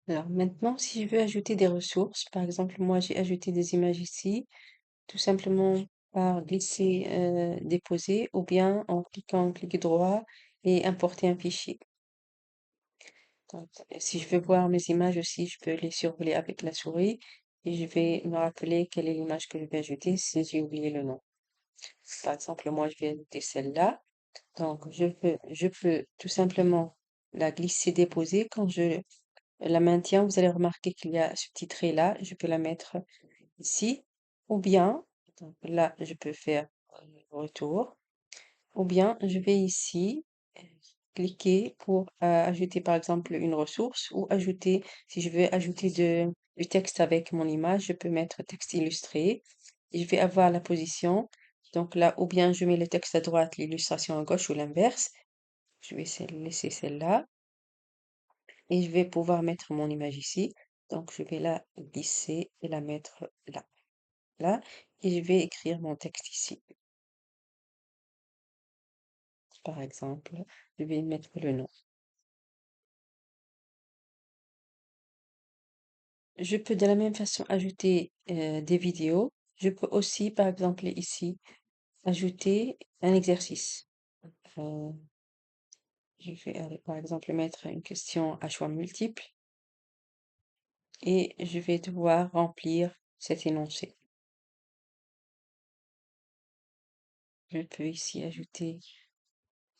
Alors maintenant, si je veux ajouter des ressources, par exemple, moi j'ai ajouté des images ici, tout simplement par glisser, déposer, ou bien en cliquant clic droit et importer un fichier. Donc, si je veux voir mes images aussi, je peux les survoler avec la souris et je vais me rappeler quelle est l'image que je vais ajouter si j'ai oublié le nom. Par exemple, moi je vais ajouter celle-là. Donc, je peux tout simplement la glisser déposer. Quand je la maintiens, vous allez remarquer qu'il y a ce petit trait-là. Je peux la mettre ici. Ou bien, donc là, je peux faire retour. Ou bien, je vais ici euh, cliquer pour ajouter par exemple une ressource ou ajouter, si je veux ajouter du texte avec mon image, je peux mettre texte illustré et je vais avoir la position. Donc là, ou bien je mets le texte à droite, l'illustration à gauche ou l'inverse. Je vais laisser celle-là et je vais pouvoir mettre mon image ici. Donc je vais la glisser et la mettre là, là, et je vais écrire mon texte ici. Par exemple, je vais mettre le nom. Je peux de la même façon ajouter des vidéos. Je peux aussi, par exemple, ici, ajouter un exercice. Euh, je vais, par exemple, mettre une question à choix multiple et je vais devoir remplir cet énoncé. Je peux ici ajouter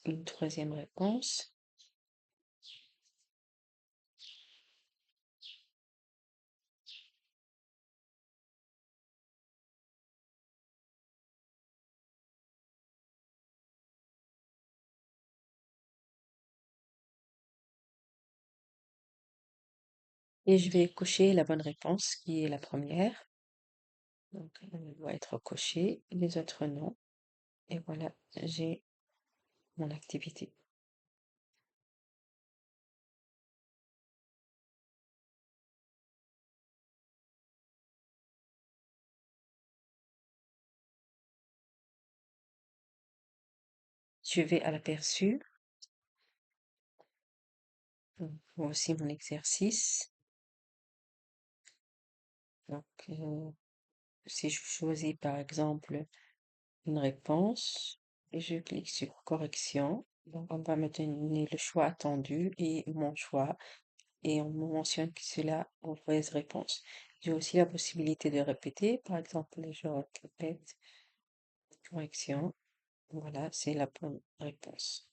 une troisième réponse. Et je vais cocher la bonne réponse qui est la première. Donc, elle doit être cochée, les autres non. Et voilà, j'ai mon activité. Je vais à l'aperçu. Voici mon exercice. Donc, si je choisis par exemple une réponse et je clique sur correction, donc on va me donner le choix attendu et mon choix et on me mentionne que c'est la mauvaise réponse. J'ai aussi la possibilité de répéter, par exemple, je répète correction. Voilà, c'est la bonne réponse.